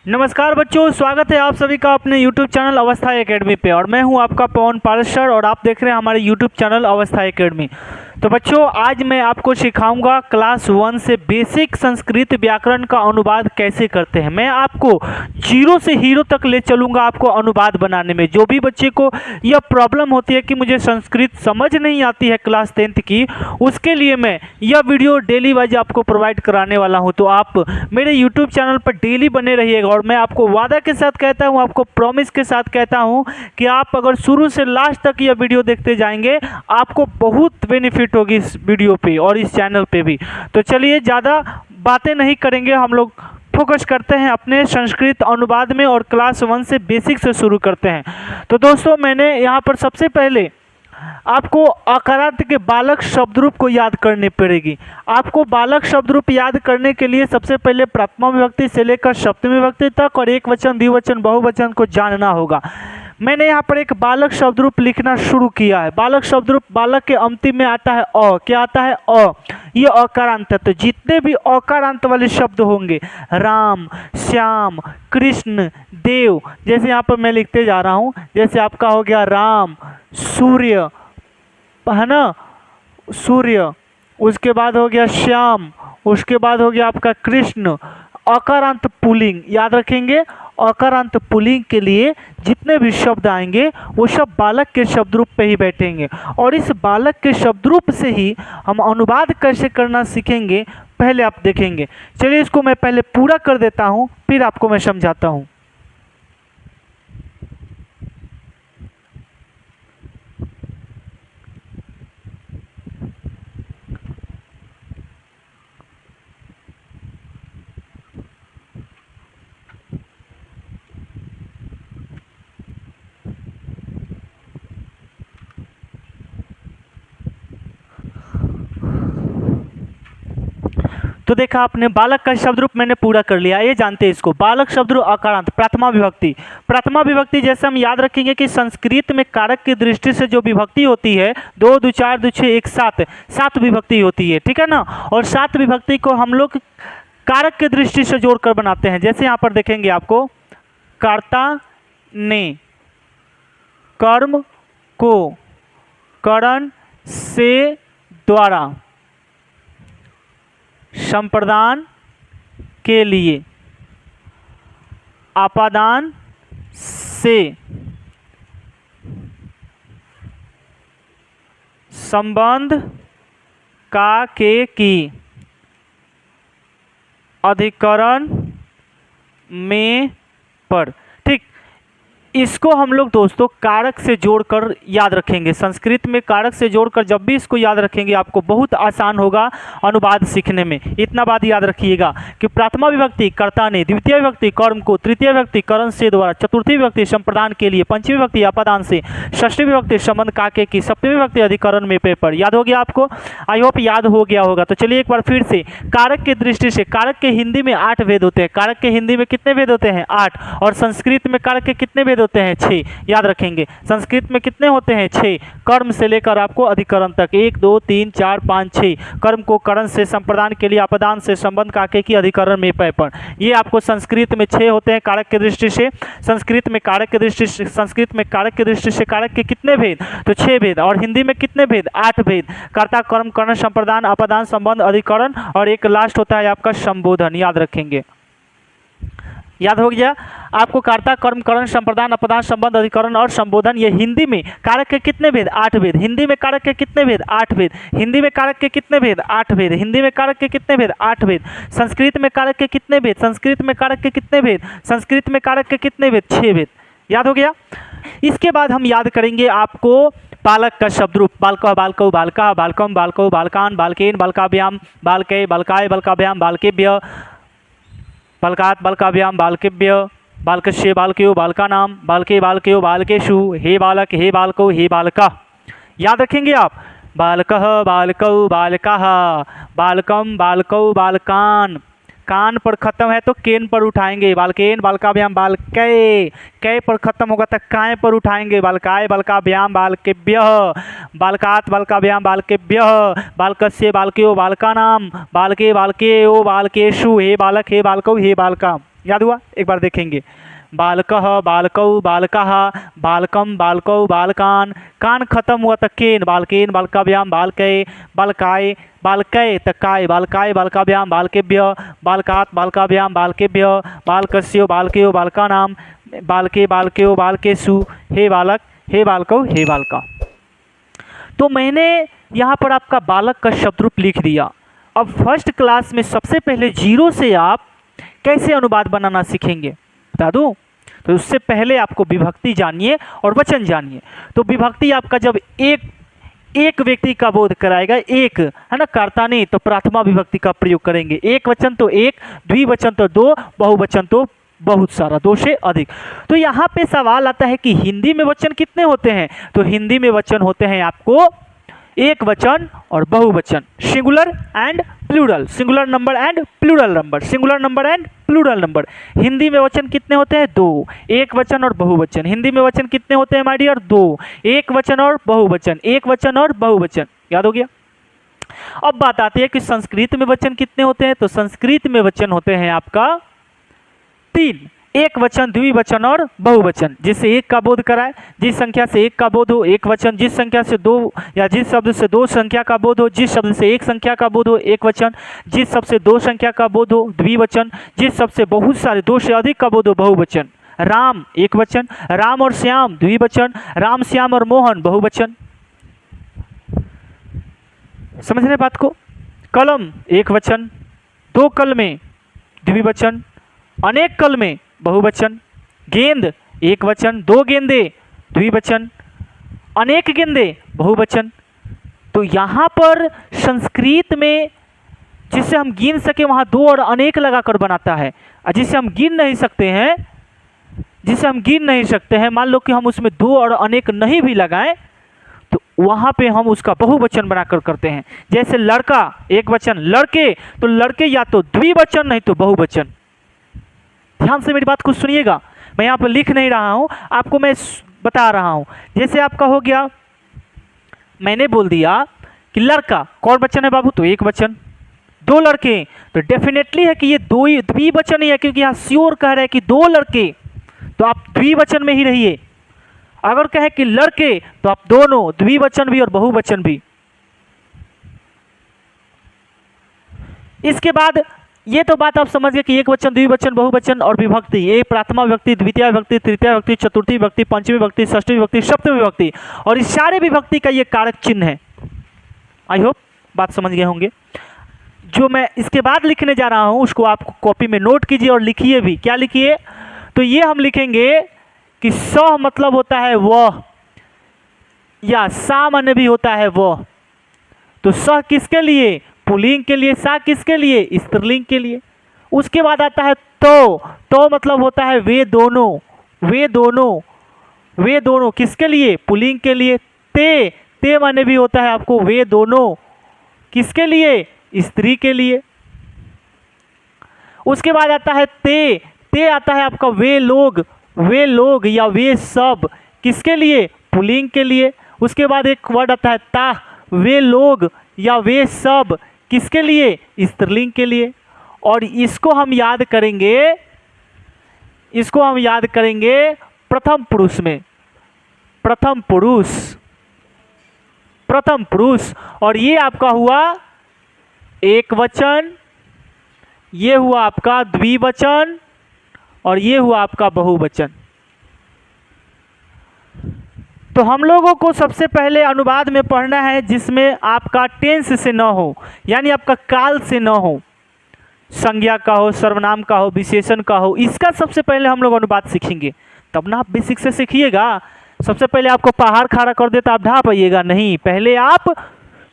नमस्कार बच्चों, स्वागत है आप सभी का अपने YouTube चैनल अवस्था एकेडमी पे। और मैं हूं आपका पवन पारसर और आप देख रहे हैं हमारे YouTube चैनल अवस्था एकेडमी। तो बच्चों, आज मैं आपको सिखाऊंगा क्लास 1 से बेसिक संस्कृत व्याकरण का अनुवाद कैसे करते हैं। मैं आपको जीरो से हीरो तक ले चलूंगा आपको अनुवाद बनाने में। जो भी बच्चे को यह प्रॉब्लम होती है कि मुझे संस्कृत समझ नहीं आती है क्लास 10th की, उसके लिए मैं यह वीडियो डेली वाइज आपको प्रोवाइड कराने वाला हूँ। तो आप मेरे यूट्यूब चैनल पर डेली बने रहिएगा और मैं आपको वादा के साथ कहता हूँ, आपको प्रॉमिस के साथ कहता हूँ कि आप अगर शुरू से लास्ट तक यह वीडियो देखते जाएंगे, आपको बहुत बेनिफिट होगी इस वीडियो पे और इस चैनल पे भी। तो चलिए, ज़्यादा बातें नहीं करेंगे, हम लोग फोकस करते हैं अपने संस्कृत अनुवाद में और क्लास 1 से बेसिक से शुरू करते हैं। तो दोस्तों, मैंने यहाँ पर सबसे पहले आपको अकारांत के बालक शब्द रूप को याद करनी पड़ेगी। आपको बालक शब्द रूप याद करने के लिए सबसे पहले प्रथमा विभक्ति से लेकर सप्तमी विभक्ति तक और एक वचन, द्विवचन, बहुवचन को जानना होगा। मैंने यहाँ पर एक बालक शब्द रूप लिखना शुरू किया है। बालक शब्द रूप, बालक के अंतिम में आता है अ। क्या आता है? अ। ये अकारांत है। तो जितने भी अकारांत वाले शब्द होंगे, राम, श्याम, कृष्ण, देव, जैसे यहाँ पर मैं लिखते जा रहा हूँ, जैसे आपका हो गया राम, सूर्य, है ना, सूर्य, उसके बाद हो गया श्याम, उसके बाद हो गया आपका कृष्ण। अकारांत पुल्लिंग याद रखेंगे। अकारांत पुल्लिंग के लिए जितने भी शब्द आएंगे वो सब बालक के शब्द रूप पे ही बैठेंगे और इस बालक के शब्द रूप से ही हम अनुवाद कैसे करना सीखेंगे, पहले आप देखेंगे। चलिए, इसको मैं पहले पूरा कर देता हूँ, फिर आपको मैं समझाता हूँ। तो देखा आपने, बालक का शब्द रूप मैंने पूरा कर लिया। ये जानते हैं इसको, बालक शब्द रूप अकारांत प्रथमा विभक्ति। प्रथमा विभक्ति जैसे हम याद रखेंगे कि संस्कृत में कारक की दृष्टि से जो विभक्ति होती है, 2, 2, 4, 2, 6, 1, 7, 7 विभक्ति होती है, ठीक है ना। और 7 विभक्ति को हम लोग कारक की दृष्टि से जोड़कर बनाते हैं। जैसे यहाँ पर देखेंगे आपको, कर्ता ने कर्म को करण से द्वारा संप्रदान के लिए आपादान से संबंध का के की अधिकरण में पर। ठीक, इसको हम लोग दोस्तों कारक से जोड़कर याद रखेंगे। संस्कृत में कारक से जोड़कर जब भी इसको याद रखेंगे, आपको बहुत आसान होगा अनुवाद सीखने में। इतना बात याद रखिएगा कि प्रथमा विभक्ति कर्ता ने, द्वितीय विभक्ति कर्म को, तृतीय विभक्ति करण से द्वारा, चतुर्थी विभक्ति संप्रदान के लिए, पंचमी विभक्ति आपादान से, षष्ठी विभक्ति संबंध काके की, सप्तमी विभक्ति अधिकरण में पेपर। याद हो गया आपको? आई होप याद हो गया होगा। तो चलिए एक बार फिर से, कारक की दृष्टि से, कारक के हिंदी में 8 भेद होते हैं। कारक के हिंदी में कितने भेद होते हैं? 8। और संस्कृत में कारक के कितने भेद होते हैं? 6। याद रखेंगे, संस्कृत में कितने होते हैं? 6। कर्म से लेकर आपको अधिकरण तक, 1, 2, 3, 4, 5, 6। कर्म को करण से, संप्रदान के लिए, आपादान से, संबंध काके की, अधिकरण में पैपण। ये आपको संस्कृत में 6 होते हैं कारक की दृष्टि से। संस्कृत में कारक की दृष्टि से, संस्कृत में कारक की दृष्टि से कारक के कितने भेद? तो 6 भेद। और हिंदी में कितने भेद? 8 भेद। कर्ता, कर्म, करण, संप्रदान, आपादान, संबंध, अधिकरण और एक लास्ट होता है आपका संबोधन। याद रखेंगे। याद हो गया आपको? कर्ता, कर्म, करण, संप्रदान, अपदान, संबंध, अधिकरण और संबोधन। ये हिंदी में कारक के कितने भेद? 8 भेद। हिंदी में कारक के कितने भेद? 8 भेद। हिंदी में कारक के कितने भेद? 8 भेद। हिंदी में कारक के कितने भेद? 8 भेद। संस्कृत में कारक के कितने भेद? संस्कृत में कारक के कितने भेद? संस्कृत में कारक के कितने भेद? 6 भेद। याद हो गया? इसके बाद हम याद करेंगे आपको बालक का शब्द रूप। बालक, बालकौ, बालका, बालकम, बालकौ, बालकान, बालकेन, बालकाभ्याम, बालके, बालकाय, बालकाभ्याम, बालकेभ्य, बालकात, बालकाभ्याम, बालकेभ्य, बालकस्य, बालकयो, बालकानाम, बालके, बालकयो, बालकेषु, हे बालक, हे बालको, हे बालका। याद रखेंगे आप? बालकः, बालकौ, बालकाः, बालकम, बालकौ, बालकान। कान पर खत्म है तो केन पर उठाएंगे, बालकेन, बालकाभ्याम, बालकै। कै पर खत्म होगा तो काय पर उठाएंगे, बालकाय, बालकाभ्याम, बालकेभ्यः, बालकात, बालकाभ्याम, बालकेभ्यः, बालकस्य, बालकयो, बालकानाम, बालके, बालकेयो, बालकेषु, हे बालक, हे बालकौ, हे बालका। याद हुआ? एक बार देखेंगे। बालकः, बालकौ, बालकाः, बालकम, बालकौ, बालकान, कान खत्म हुआ तो केन, बालकेन, बालकाभ्याम, बालकै, बालकाय, बालकै तकाय, बालकाय, बालकाभ्याम, बालकेभ्य, बालकात्, बालकाभ्याम, बालकेभ्य, बालकस्यो, बालकयो, बालकानाम, बालके, बालकयो, बालकेषु, हे बालक, हे बालकौ, हे बालका। तो मैंने यहाँ पर आपका बालक का शब्द रूप लिख दिया। अब फर्स्ट क्लास में सबसे पहले जीरो से आप कैसे अनुवाद बनाना सीखेंगे बता दूं? तो उससे पहले आपको विभक्ति जानिए और वचन जानिए। तो विभक्ति आपका जब एक व्यक्ति का बोध कराएगा, एक है ना, कर्ता नहीं, तो प्रथमा विभक्ति का प्रयोग करेंगे। एक वचन तो एक, द्विवचन तो दो, बहुवचन तो बहुत सारा, दो से अधिक। तो यहाँ पे सवाल आता है कि हिंदी में वचन कितने होते हैं? तो हिंदी में वचन होते हैं आपको एक वचन और बहुवचन, singular and plural, singular number and plural number, singular number and plural number. Hindi में वचन कितने होते हैं? दो, एक वचन और बहुवचन। हिंदी में वचन कितने होते हैं माय डियर? दो, एक वचन और बहुवचन, एक वचन और बहुवचन। याद हो गया? अब बात आती है कि संस्कृत में वचन कितने होते हैं? तो संस्कृत में वचन होते हैं आपका तीन, एक वचन, द्विवचन और बहुवचन। जिससे एक का बोध कराए, जिस संख्या से एक का बोध हो एक वचन, जिस संख्या से दो या जिस शब्द से दो संख्या का बोध हो, जिस शब्द से एक संख्या का बोध हो एक वचन, जिस शब्द से दो संख्या का बोध हो द्विवचन, जिस शब्द से बहुत सारे दो से अधिक का बोध हो बहुवचन। राम एक वचन, राम और श्याम द्विवचन, राम श्याम और मोहन बहुवचन। समझ रहे बात को? कलम एक वचन, दो कलमें द्विवचन, अनेक कलमें बहुवचन, गेंद एक वचन, दो गेंदे द्विवचन, अनेक गेंदे बहुवचन। तो यहाँ पर संस्कृत में जिसे हम गिन सके वहाँ दो और अनेक लगाकर बनाता है, और जिसे हम गिन नहीं सकते हैं, जिसे हम गिन नहीं सकते हैं, मान लो कि हम उसमें दो और अनेक नहीं भी लगाएं, तो वहाँ पे हम उसका बहुवचन बनाकर करते हैं। जैसे लड़का एक वचन, लड़के, तो लड़के या तो द्विवचन नहीं तो बहुवचन। ध्यान से मेरी बात को सुनिएगा, मैं यहाँ पर लिख नहीं रहा हूँ, आपको मैं बता रहा हूँ। जैसे आपका हो गया, मैंने बोल दिया कि लड़का कौन वचन है बाबू? तो एक वचन। दो लड़के, तो डेफिनेटली है कि ये दो ही द्विवचन ही है, क्योंकि यहाँ श्योर कह रहे हैं कि दो लड़के, तो आप द्विवचन में ही रहिए। अगर कहे कि लड़के, तो आप दोनों द्विवचन भी और बहुवचन भी। इसके बाद ये तो बात आप समझ गए कि एक वचन, द्विवचन, बहुवचन और विभक्ति, ये प्रथमा विभक्ति, द्वितीय विभक्ति, तृतीय विभक्ति, चतुर्थी विभक्ति, पंचमी विभक्ति, षष्ठी विभक्ति, सप्तमी विभक्ति, और इस सारे विभक्ति का ये कारक चिन्ह है। आई होप बात समझ गए होंगे। जो मैं इसके बाद लिखने जा रहा हूं उसको आप कॉपी में नोट कीजिए और लिखिए भी। क्या लिखिए? तो ये हम लिखेंगे कि सह मतलब होता है वह, या सामान्य भी होता है वह। तो सह किसके लिए? पुल्लिंग के लिए। सा किसके लिए? स्त्रीलिंग के लिए। उसके बाद आता है तो मतलब होता है वे दोनों, वे दोनों, वे दोनों किसके लिए? पुल्लिंग के लिए। ते माने भी होता है आपको वे दोनों, किसके लिए? स्त्री के लिए। उसके बाद आता है ते आता है आपका वे लोग या वे सब, किसके लिए? पुल्लिंग के लिए। उसके बाद एक वर्ड आता है ता, वे लोग या वे सब, किसके लिए? स्त्रीलिंग के लिए। और इसको हम याद करेंगे, इसको हम याद करेंगे प्रथम पुरुष में, प्रथम पुरुष। और ये आपका हुआ एक वचन, ये हुआ आपका द्विवचन, और ये हुआ आपका बहुवचन। तो हम लोगों को सबसे पहले अनुवाद में पढ़ना है जिसमें आपका टेंस से न हो, यानी आपका काल से न हो, संज्ञा का हो, सर्वनाम का हो, विशेषण का हो। इसका सबसे पहले हम लोग अनुवाद सीखेंगे, तब ना आप बेसिक से सीखिएगा। सबसे पहले आपको पहाड़ खड़ा कर देता आप ढा पाइएगा नहीं, पहले आप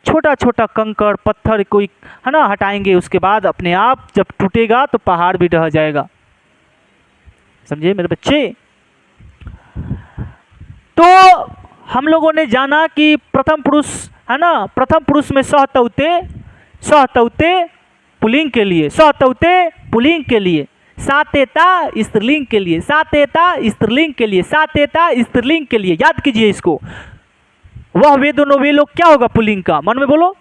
छोटा छोटा कंकड़ पत्थर कोई है ना हटाएंगे, उसके बाद अपने आप जब टूटेगा तो पहाड़ भी ढह जाएगा। समझे मेरे बच्चे? तो हम लोगों ने जाना कि प्रथम पुरुष है ना, प्रथम पुरुष में सहतौते पुल्लिंग के लिए, सहतौते पुल्लिंग के लिए, सातेता स्त्रीलिंग के लिए, सातेता स्त्रीलिंग के लिए, सातेता स्त्रीलिंग के लिए। याद कीजिए इसको। वह वे दोनों वे लोग क्या होगा पुल्लिंग का? मन में बोलो।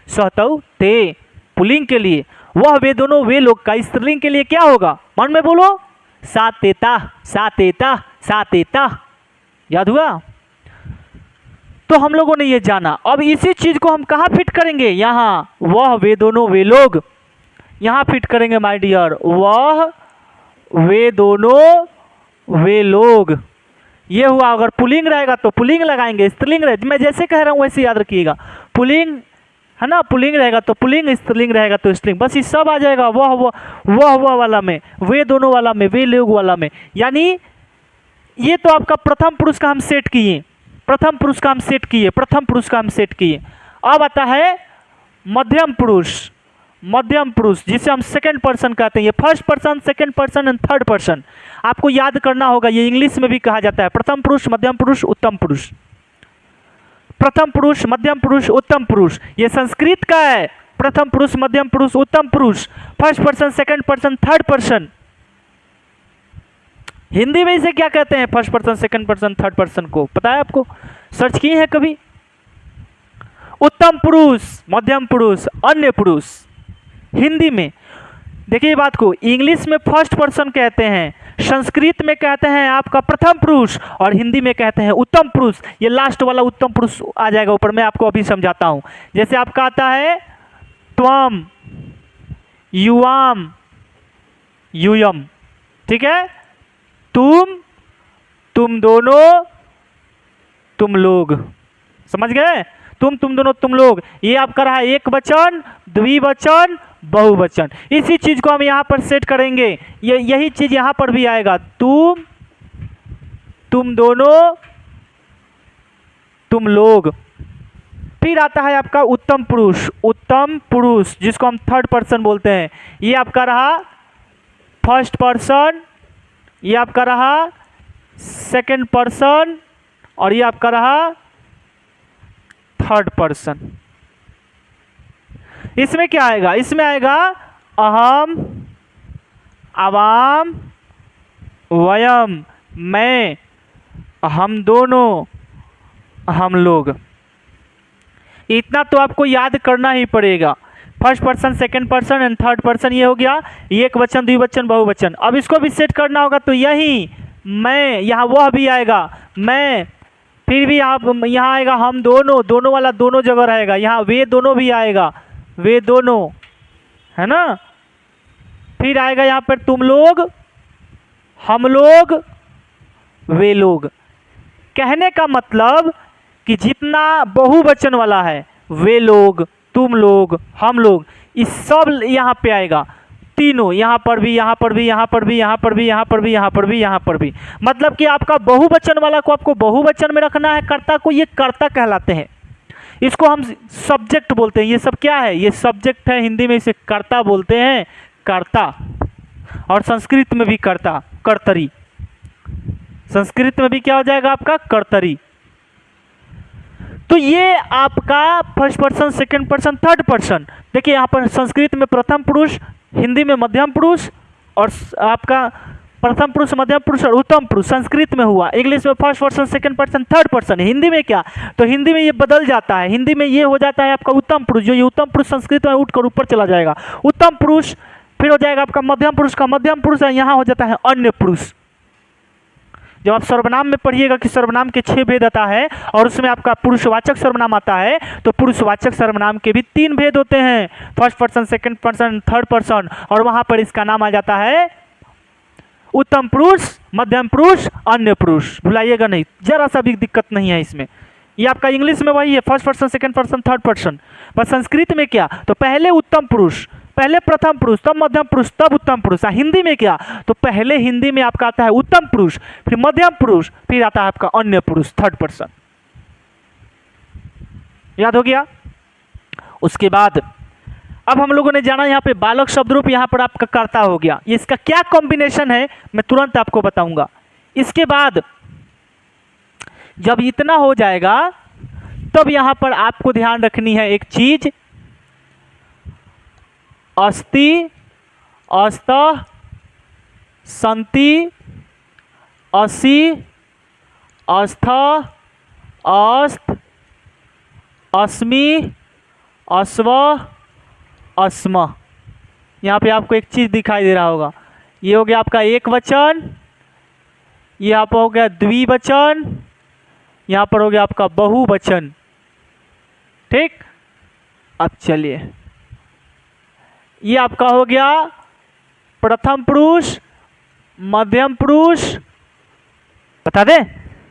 सहतौते पुल्लिंग के लिए, वह वे दोनों वे लोग का स्त्रीलिंग के लिए क्या होगा, मन में बोलो, सातेता, सातेता, सातेता। याद हुआ? तो हम लोगों ने ये जाना। अब इसी चीज को हम कहाँ फिट करेंगे, यहाँ, वह वे दोनों वे लोग, यहाँ फिट करेंगे माय डियर, वह वे दोनों वे लोग। ये हुआ। अगर पुलिंग रहेगा तो पुलिंग लगाएंगे, स्त्रीलिंग रहे, मैं जैसे कह रहा हूँ वैसे याद रखिएगा। पुलिंग है ना, पुलिंग रहेगा तो पुलिंग, स्त्रीलिंग रहेगा तो स्त्रीलिंग, बस ये सब आ जाएगा वह वाला में, वे दोनों वाला में, वे लोग वाला में। यानी ये तो आपका प्रथम पुरुष का हम सेट किए, प्रथम पुरुष का हम सेट किए, प्रथम पुरुष का हम सेट किए। अब आता है मध्यम पुरुष, मध्यम पुरुष जिसे हम सेकंड पर्सन कहते हैं। ये first person, second person and third person आपको याद करना होगा। ये इंग्लिश में भी कहा जाता है प्रथम पुरुष, मध्यम पुरुष, उत्तम पुरुष। प्रथम पुरुष, मध्यम पुरुष, उत्तम पुरुष, ये संस्कृत का है। प्रथम पुरुष, मध्यम पुरुष, उत्तम पुरुष, first person, second person, third person. Hindi में इसे क्या कहते हैं, first person, second person, third person को पता है आपको, सर्च किए हैं कभी? उत्तम पुरुष, मध्यम पुरुष, अन्य पुरुष। हिंदी में देखिए बात को, इंग्लिश में फर्स्ट पर्सन कहते हैं, संस्कृत में कहते हैं आपका प्रथम पुरुष, और हिंदी में कहते हैं उत्तम पुरुष। ये लास्ट वाला उत्तम पुरुष आ जाएगा ऊपर, मैं आपको अभी समझाता हूं। जैसे आपका आता है त्वम, युवाम, यूयम, ठीक है, तुम दोनों, तुम लोग, समझ गए? तुम दोनों, तुम लोग, ये आपका रहा एक वचन, द्विवचन, बहुवचन। इसी चीज को हम यहां पर सेट करेंगे, यही चीज यहां पर भी आएगा, तुम दोनों, तुम लोग। फिर आता है आपका उत्तम पुरुष, उत्तम पुरुष जिसको हम थर्ड पर्सन बोलते हैं। ये आपका रहा फर्स्ट पर्सन, ये आपका रहा सेकंड पर्सन, और ये आपका रहा थर्ड पर्सन। इसमें क्या आएगा, इसमें आएगा अहम, आवाम, वयम, मैं, हम दोनों, हम लोग। इतना तो आपको याद करना ही पड़ेगा। First person, second person and third person, ये हो गया एक वचन, द्विवचन, बहुवचन। अब इसको भी सेट करना होगा, तो यही मैं, यहाँ वह भी आएगा, मैं, फिर भी आप यहाँ आएगा हम दोनों, दोनों वाला दोनों जगह रहेगा, यहाँ वे दोनों भी आएगा, वे दोनों, है ना। फिर आएगा यहाँ पर तुम लोग, हम लोग, वे लोग। कहने का मतलब कि जितना बहुवचन वाला है, वे लोग, तुम लोग, हम लोग, इस सब यहाँ पे आएगा, तीनों, यहाँ पर भी, यहाँ पर भी, यहाँ पर भी, यहाँ पर भी, यहाँ पर भी, यहाँ पर भी, यहाँ पर भी। मतलब कि आपका बहुवचन वाला को आपको बहुवचन में रखना है, कर्ता को, ये कर्ता कहलाते हैं। इसको हम सब्जेक्ट बोलते हैं। ये सब क्या है, ये सब्जेक्ट है, हिंदी में इसे कर्ता बोलते हैं, कर्ता। और संस्कृत में भी कर्ता, कर्तरी। संस्कृत में भी क्या हो जाएगा आपका, कर्तरी। तो ये आपका first person, second person, third person. देखिए यहाँ पर संस्कृत में प्रथम पुरुष, हिंदी में मध्यम पुरुष, और आपका प्रथम पुरुष, मध्यम पुरुष और उत्तम पुरुष संस्कृत में हुआ। इंग्लिश में first person, second person, third person. Hindi में क्या, तो हिंदी में ये बदल जाता है, हिंदी में ये हो जाता है आपका उत्तम पुरुष, जो ये उत्तम पुरुष संस्कृत में उठकर ऊपर चला जाएगा, उत्तम पुरुष। फिर हो जाएगा आपका मध्यम पुरुष का मध्यम पुरुष, यहाँ हो जाता है अन्य पुरुष। जब आप सर्वनाम में पढ़िएगा कि सर्वनाम के 6 भेद आता है, और उसमें आपका पुरुषवाचक सर्वनाम आता है, तो पुरुषवाचक सर्वनाम के भी 3 भेद होते हैं, first person, second person, third person. और वहां पर इसका नाम आ जाता है उत्तम पुरुष, मध्यम पुरुष, अन्य पुरुष। भुलाइएगा नहीं, जरा सा भी दिक्कत नहीं है इसमें। ये आपका इंग्लिश में वही है, first person, second person, third person. पर संस्कृत में क्या, तो पहले उत्तम पुरुष, पहले प्रथम पुरुष, तब मध्यम पुरुष, तब उत्तम पुरुष। हिंदी में क्या, तो पहले हिंदी में आपका आता है उत्तम पुरुष, फिर मध्यम पुरुष, फिर आता है आपका अन्य पुरुष, थर्ड पर्सन। याद हो गया? उसके बाद अब हम लोगों ने जाना यहाँ पे बालक शब्द रूप, यहाँ पर आपका कर्ता हो गया। ये इसका क्या कॉम्बिनेशन है मैं तुरंत आपको बताऊंगा। इसके बाद जब इतना हो जाएगा, तब यहाँ पर आपको ध्यान रखनी है एक चीज, अस्ति, अस्तः, संति, असि, अस्थ, अस्त, अस्मि, अस्व, अस्म। यहाँ पे आपको एक चीज़ दिखाई दे रहा होगा, ये हो गया आपका एक वचन, यहाँ पर हो गया द्विवचन, यहाँ पर हो गया आपका बहुवचन। ठीक, अब चलिए, ये आपका हो गया प्रथम पुरुष, मध्यम पुरुष, बता दें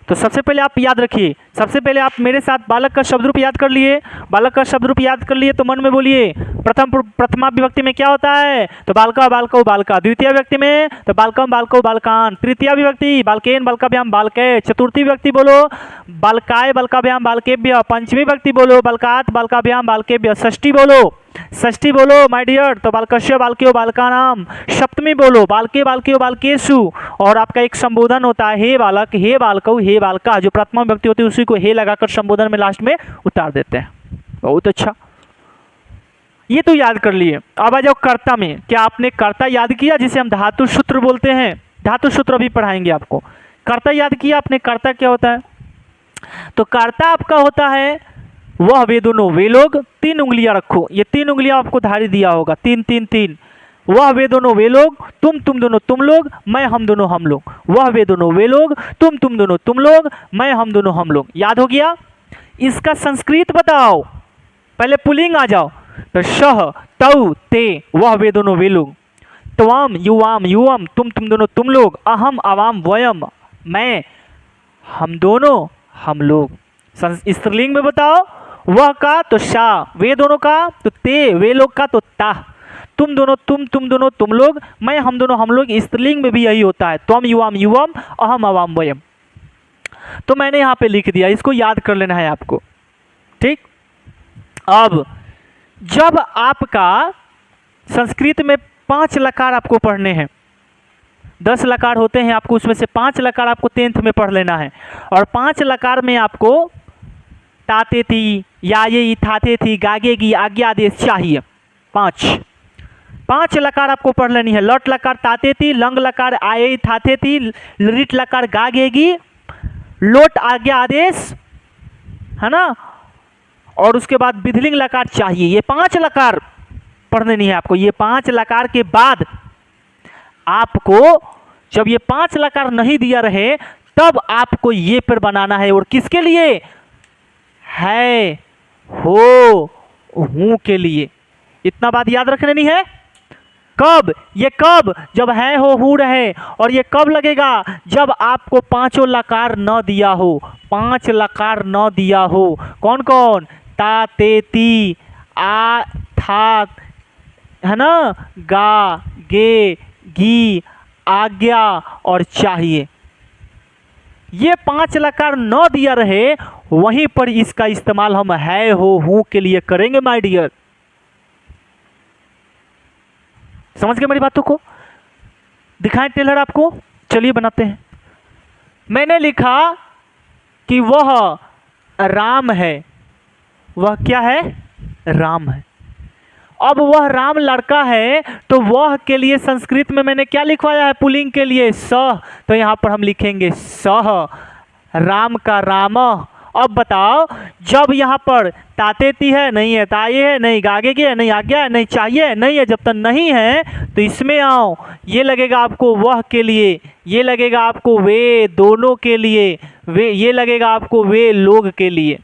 तो सबसे पहले आप याद रखिए, सबसे पहले आप मेरे साथ बालक का शब्द रूप याद कर लिए। बालक का शब्द रूप याद कर लिए तो मन में बोलिए, प्रथमा विभक्ति में क्या होता है, तो बालका बालको बालका। द्वितीय विभक्ति में तो बालकम बालको बालकान। तृतीय विभक्ति बालकेन बालकाभ्याम बालके। चतुर्थी विभक्ति बोलो बालकाय बालकाभ्याम बालकेभ्य। पंचमी विभक्ति बोलो बालकात बालकाभ्याम बालकेभ्य। षष्ठी बोलो माय डियर तो बालकस्य बालक्यो बालकानाम। सप्तमी बोलो बालके बालक्यो बालकेषु। और आपका एक संबोधन होता है हे बालक, हे बालकौ, हे बालका। जो प्रथमा विभक्ति होती है उसी को हे लगाकर संबोधन में लास्ट में उतार देते हैं। बहुत अच्छा, ये तो याद कर लिए। अब आ जाओ कर्ता में। क्या आपने कर्ता याद किया, जिसे हम धातु सूत्र बोलते हैं? धातु सूत्र अभी पढ़ाएंगे आपको। कर्ता याद किया आपने? कर्ता क्या होता है? तो कर्ता आपका होता है वह वे दोनों, वे लोग, 3 उंगलियां रखो, ये 3 उंगलियां आपको धारी दिया होगा, 3 3 3। वह वे दोनों वे लोग, तुम दोनों तुम लोग, मैं हम दोनों हम लोग। वह वे दोनों वे लोग, तुम दोनों तुम लोग, मैं हम दोनों हम लोग। याद हो गया? इसका संस्कृत बताओ, पहले पुल्लिंग आ जाओ। तो शह तौ ते, वह वे दोनों वे लोग। त्वाम युवाम युवम, तुम दोनों तुम लोग। अहम अवाम वयम, मैं हम दोनों हम लोग। स्त्रीलिंग में बताओ, वह का तो शा, वे दोनों का तो ते, वे लोग का तो ता। तुम दोनों तुम दोनों तुम लोग, मैं हम दोनों हम लोग। स्त्रीलिंग में भी यही होता है, त्वम युवाम युवम, अहम अवाम वयम। तो मैंने यहाँ पे लिख दिया, इसको याद कर लेना है आपको। ठीक, अब जब आपका संस्कृत में 5 लकार आपको पढ़ने हैं, 10 लकार होते हैं आपको, उसमें से 5 लकार आपको 10th में पढ़ लेना है। और 5 लकार में आपको ताते थी, याये थाते थी, गागे की, आज्ञा आदेश चाहिए। 5 लकार आपको पढ़ लेनी है। लट लकार ताते थी, लंग लकार आये थाते थी, लिट लकार गागेगी, लोट आज्ञा आदेश, है ना, और उसके बाद विधिलिंग लकार चाहिए। ये 5 लकार पढ़ने नहीं है आपको। ये 5 लकार के बाद आपको, जब ये 5 लकार नहीं दिया रहे, तब आपको ये पेड़ बनाना है। और किसके लिए? है, हो, हूं के लिए। इतना बात याद रखने नहीं है। कब? ये कब? जब है हो हूं रहे। और ये कब लगेगा? जब आपको 5 लकार न दिया हो। 5 लकार न दिया हो। कौन कौन? ता ते ती, आ था, है ना, गा गे गी, आज्ञा और चाहिए। ये 5 लकार न दिया रहे, वहीं पर इसका इस्तेमाल हम है हो हूं के लिए करेंगे माय डियर। समझ गए मेरी बातों को? दिखाएं टेलर आपको? चलिए बनाते हैं। मैंने लिखा कि वह राम है। वह क्या है? राम है। अब वह राम लड़का है, तो वह के लिए संस्कृत में मैंने क्या लिखवाया है? पुल्लिंग के लिए सह। तो यहां पर हम लिखेंगे सह, राम का राम। अब बताओ, जब यहाँ पर तातेती है नहीं है, ताये है नहीं, गागे की है नहीं, आज्ञा है नहीं, चाहिए नहीं है, जब तक नहीं है तो इसमें आओ। ये लगेगा आपको वह के लिए, ये लगेगा आपको वे दोनों के लिए, वे, ये लगेगा आपको वे लोग के लिए,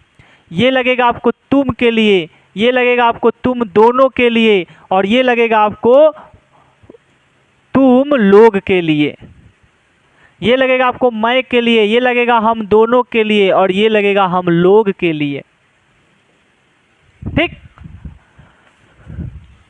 ये लगेगा आपको तुम के लिए, ये लगेगा आपको तुम दोनों के लिए, और ये लगेगा आपको तुम लोग के लिए, ये लगेगा आपको मैं के लिए, ये लगेगा हम दोनों के लिए, और ये लगेगा हम लोग के लिए। ठीक,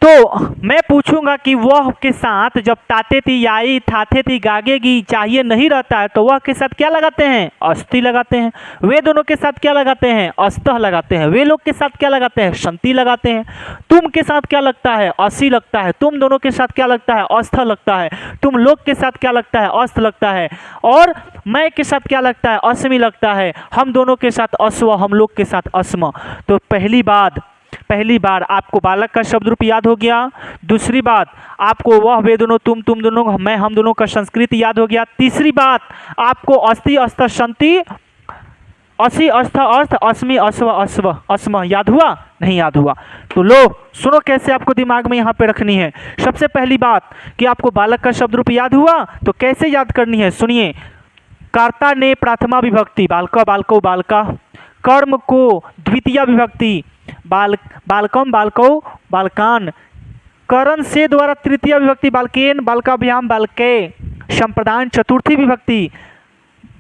तो मैं पूछूंगा कि वह के साथ जब ताते थी, याई थाथे थी, गागेगी चाहिए नहीं रहता है, तो वह के साथ क्या लगाते हैं? अस्ति लगाते हैं। वे दोनों के साथ क्या लगाते हैं? अस्तः लगाते हैं। वे लोग के साथ क्या लगाते हैं? संति लगाते हैं। तुम के साथ क्या लगता है? असि लगता है। तुम दोनों के साथ क्या लगता है? अस्थ लगता है। तुम लोग के साथ क्या लगता है? अस्त लगता है। और मैं के साथ क्या लगता है? अस्मि लगता है। हम दोनों के साथ अस्व, हम लोग के साथ अस्म। तो पहली बार आपको बालक का शब्द रूप याद हो गया। दूसरी बात आपको वह वे दोनों, तुम दोनों, मैं हम दोनों का संस्कृत याद हो गया। तीसरी बात आपको अस्ति अस्थ संति असी, अस्थ, अर्थ, अस्मि, अश्व, अश्व, अस्म, याद हुआ? नहीं याद हुआ। तो लो सुनो कैसे आपको दिमाग में यहाँ पे रखनी है। सबसे पहली बात कि आपको बालक का शब्द रूप याद हुआ, तो कैसे याद करनी है सुनिए। कर्ता ने प्रथमा विभक्ति, बालका, बालको, बालका। कर्म को द्वितीय विभक्ति, बालकम, बालको, बालकान। करण से द्वारा तृतीय विभक्ति, बालकेन, बालकाभ्याम, बालके। संप्रदान चतुर्थी विभक्ति,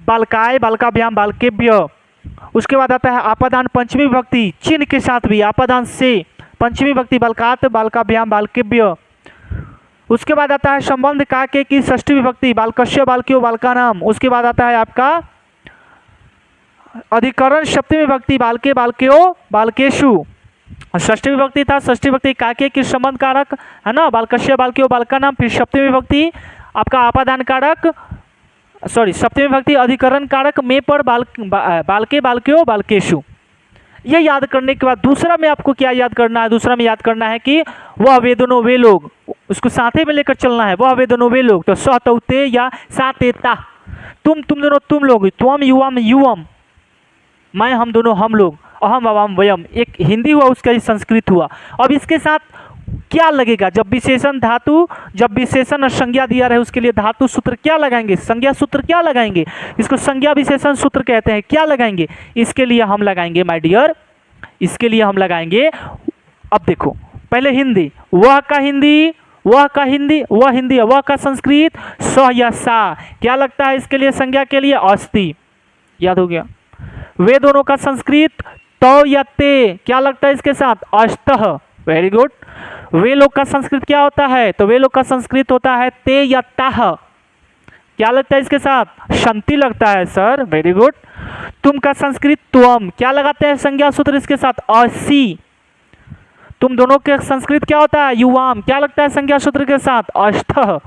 बालकाय, बालकाभ्याम, बालकेभ्य। उसके बाद आता है आपादान पंचमी विभक्ति, चिन्ह के साथ भी आपादान से पंचमी विभक्ति, बालकात, बालकाभ्याम, बालकेभ्य। उसके बाद आता है संबंध काके की षष्ठी विभक्ति, बालकस्य, बालक्यो, बालकानाम। उसके बाद आता है आपका अधिकरण सप्तमी विभक्ति, बालके, बालक्यो, बालकेशु। षष्ठी विभक्ति था, षष्ठी विभक्ति काके की संबंध कारक है ना, बालकस्य, बालक्यो, बालकानाम। फिर सप्तमी विभक्ति आपका आपादान कारक, सॉरी सप्तमी विभक्ति अधिकरण कारक में पर बालके, बालक्यो, बालकेशु। ये याद करने के बाद दूसरा में आपको क्या याद करना है, दूसरा में याद करना है कि वह वे दोनों वे लोग, उसको साथे में लेकर चलना है। वह वे दोनों वे लोग, तो स तौते या सा तेता। तुम दोनों तुम लोग, त्वम युवम युवम, मैं हम दोनों हम लोग, अहम अवाम वयम। एक हिंदी हुआ, उसका ही संस्कृत हुआ। अब इसके साथ क्या लगेगा, जब विशेषण धातु, जब विशेषण और संज्ञा दिया रहे उसके लिए धातु सूत्र क्या लगाएंगे, संज्ञा सूत्र क्या लगाएंगे, इसको संज्ञा विशेषण सूत्र कहते हैं। क्या लगाएंगे, इसके लिए हम लगाएंगे माय डियर, इसके लिए हम लगाएंगे। अब देखो पहले हिंदी, वह का हिंदी, वह का हिंदी, वह हिंदी, वह का संस्कृत स या सा। क्या लगता है इसके लिए, संज्ञा के लिए अस्ति, याद हो गया। वे दोनों का संस्कृत तो या ते, क्या लगता है इसके साथ, अस्तः, वेरी गुड। वे लोग का संस्कृत क्या होता है, तो वे लोग का संस्कृत होता है ते या ताह। क्या लगता है इसके साथ, शांति लगता है सर, वेरी गुड। तुम का संस्कृत त्वम, क्या लगाते हैं संज्ञा सूत्र इसके साथ, असी। तुम दोनों के संस्कृत क्या होता है, युवाम, क्या लगता है संज्ञा सूत्र के साथ, अष्टः।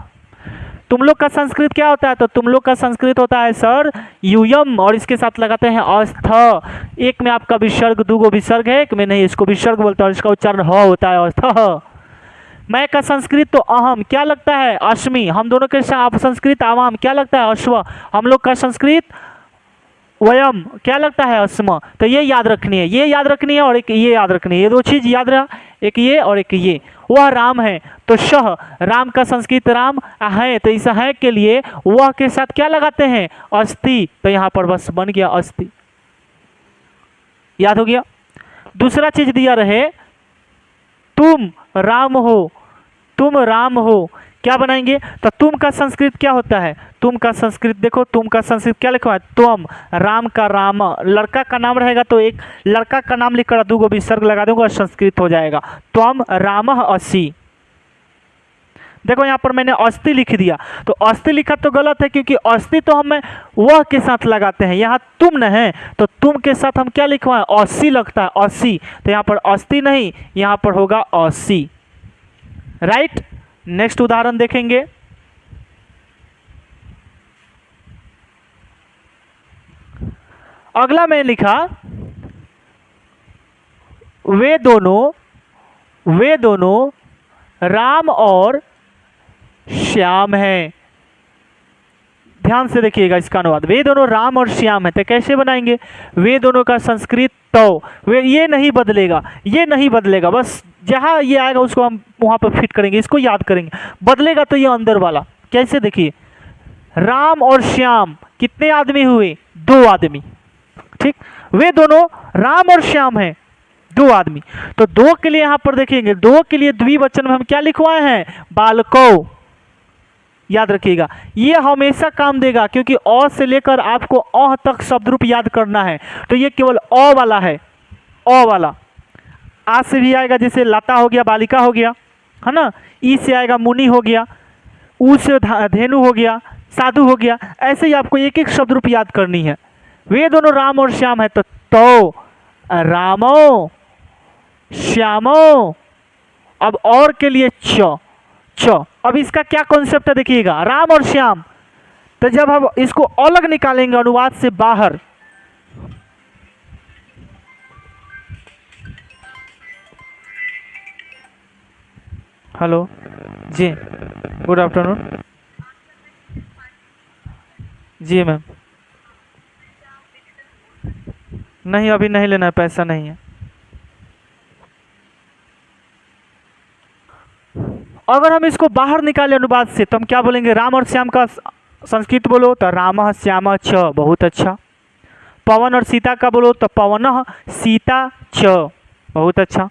तुम लोग का संस्कृत क्या होता है, तो तुम लोग का संस्कृत होता है सर यूयम, और इसके साथ लगाते हैं अस्थ। एक में आपका विसर्ग, दूगो विसर्ग है, एक में नहीं, इसको विसर्ग बोलते हैं और इसका उच्चारण ह होता है, अस्थ। मैं का संस्कृत तो अहम, क्या लगता है, अश्मि। हम दोनों के संस्कृत आवाम, क्या लगता है, अश्व। हम लोग का संस्कृत वयम, क्या लगता है, अस्म। तो ये याद रखनी है, ये याद रखनी है, और एक ये याद रखनी है, ये दो चीज याद रहा, एक ये और एक ये। वह राम है, तो शह, राम का संस्कृत राम है, तो इस है के लिए वह के साथ क्या लगाते हैं, अस्थि। तो यहाँ पर बस बन गया अस्थि, याद हो गया। दूसरा चीज दिया रहे, तुम राम हो, तुम राम हो, क्या बनाएंगे, तो तुम का संस्कृत क्या होता है, तुम का संस्कृत देखो, तुम का संस्कृत क्या लिखा है, त्वम। राम का राम, लड़का का नाम रहेगा तो एक लड़का का नाम लिखकर दूगो विसर्ग लगा दूंगा और संस्कृत हो जाएगा, त्वम रामः असि। देखो यहाँ पर मैंने अस्थि लिख दिया, तो अस्थि लिखा तो गलत है, क्योंकि अस्थि तो हमें वह के साथ लगाते हैं, यहाँ तुम न है तो तुम के साथ हम क्या लिखवाएं, अस्सी लगता है, अस्सी। तो यहाँ पर अस्थि नहीं, यहाँ पर होगा अस्सी, राइट। नेक्स्ट उदाहरण देखेंगे। अगला मैं लिखा, वे दोनों राम और श्याम हैं। ध्यान से देखिएगा इसका अनुवाद, वे दोनों राम और श्याम हैं, तो कैसे बनाएंगे, वे दोनों का संस्कृत तो, वे ये नहीं बदलेगा, ये नहीं बदलेगा, बस जहाँ ये आएगा उसको हम वहाँ पर फिट करेंगे, इसको याद करेंगे। बदलेगा तो ये अंदर वाला, कैसे देखिए, राम और श्याम कितने आदमी हुए, दो आदमी, ठीक। वे दोनों राम और श्याम हैं, दो आदमी, तो दो के लिए यहाँ पर देखेंगे, दो के लिए द्विवचन में हम क्या लिखवाए हैं, बालको। याद रखिएगा, ये हमेशा काम देगा, क्योंकि अ से लेकर आपको अह तक शब्द रूप याद करना है, तो ये केवल अ वाला है, अ वाला। आ से भी आएगा, जैसे लता हो गया, बालिका हो गया, है ना। ई से आएगा, मुनि हो गया। ऊ से धेनु हो गया, साधु हो गया। ऐसे ही आपको एक एक शब्द रूप याद करनी है। वे दोनों राम और श्याम है, तो रामो श्यामो। अब और के लिए च, अब इसका क्या कॉन्सेप्ट है देखिएगा, राम और श्याम, तो जब हम इसको अलग निकालेंगे अनुवाद से बाहर, हेलो जी, गुड आफ्टरनून जी मैम। नहीं, अभी नहीं लेना है, पैसा नहीं है। अगर हम इसको बाहर निकाले अनुवाद से तो हम क्या बोलेंगे? राम और श्याम का संस्कृत बोलो तो रामः श्यामः च, बहुत अच्छा। पवन और सीता का बोलो तो पवनः सीता च, बहुत अच्छा।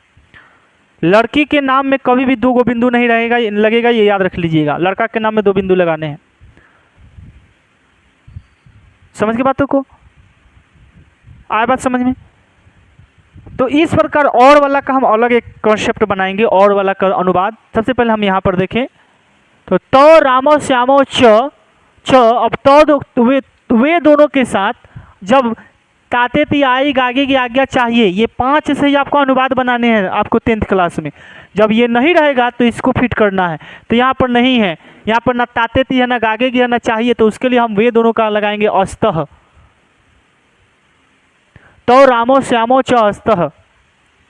लड़की के नाम में कभी भी दो बिंदु नहीं रहेगा लगेगा, ये याद रख लीजिएगा। लड़का के नाम में 2 बिंदु लगाने हैं। समझ के बातों को? आए बात समझ में? तो इस प्रकार और वाला का हम अलग एक कॉन्सेप्ट बनाएंगे, और वाला का अनुवाद। सबसे पहले हम यहाँ पर देखें तो रामो श्यामो च अब वे दोनों के साथ जब ताते ती आई गागे की आज्ञा चाहिए, ये 5 से ही आपको अनुवाद बनाने हैं आपको 10th क्लास में। जब ये नहीं रहेगा तो इसको फिट करना है। तो यहाँ पर नहीं है, यहाँ पर ना ताते ती है ना गागे की है ना चाहिए, तो उसके लिए हम वे दोनों का लगाएंगे अस्तः। तो रामो श्यामो च अस्तः,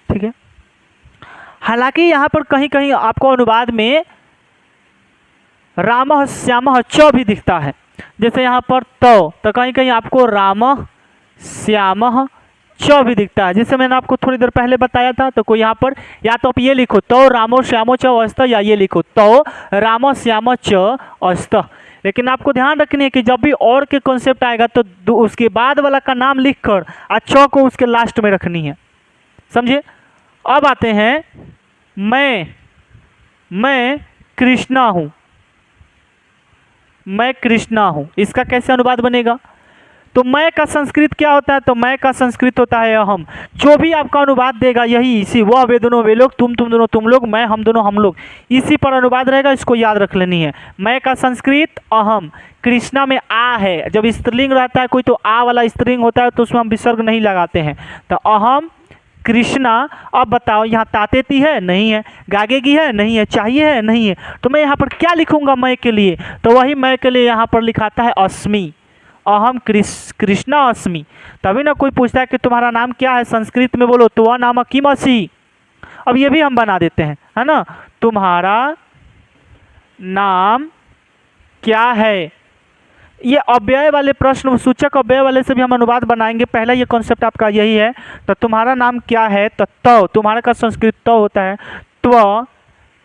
ठीक है। हालांकि यहाँ पर कहीं कहीं आपको अनुवाद में रामः श्यामः च भी दिखता है, जैसे यहाँ पर तो कहीं कहीं आपको रामः श्यामः च भी दिखता है, जैसे मैंने आपको थोड़ी देर पहले बताया था। तो कोई यहाँ पर या तो आप ये लिखो तो रामो श्यामो च अस्तः, या ये लिखो तो रामो श्यामः च अस्तः। लेकिन आपको ध्यान रखनी है कि जब भी और के कॉन्सेप्ट आएगा तो उसके बाद वाला का नाम लिखकर च को उसके लास्ट में रखनी है, समझे। अब आते हैं मैं कृष्णा हूँ, मैं कृष्णा हूँ, इसका कैसे अनुवाद बनेगा? तो मैं का संस्कृत क्या होता है? तो मैं का संस्कृत होता है अहम। जो भी आपका अनुवाद देगा यही इसी, वह वे दोनों वे लोग, तुम दोनों तुम लोग, मैं हम दोनों हम लोग, इसी पर अनुवाद रहेगा। इसको याद रख लेनी है। मैं का संस्कृत अहम, कृष्णा में आ है, जब स्त्रीलिंग रहता है कोई तो आ वाला स्त्रीलिंग होता है तो उसमें हम विसर्ग नहीं लगाते हैं। तो अहम कृष्णा। अब बताओ यहाँ तातेती है? नहीं है। गागेगी है? नहीं है। चाहिए है? नहीं है। तो मैं यहाँ पर क्या लिखूंगा मैं के लिए? तो वही मैं के लिए यहाँ पर लिखाता है अस्मि, अहम कृष्णा अस्मि। तभी ना कोई पूछता है कि तुम्हारा नाम क्या है, संस्कृत में बोलो तो वह नाम किमसि। अब ये भी हम बना देते हैं, है ना। तुम्हारा नाम क्या है, ये अव्यय वाले प्रश्न सूचक अव्यय वाले से भी हम अनुवाद बनाएंगे। पहला ये कॉन्सेप्ट आपका यही है। तो तुम्हारा नाम क्या है? तो तुम्हारा का संस्कृत तो होता है त्व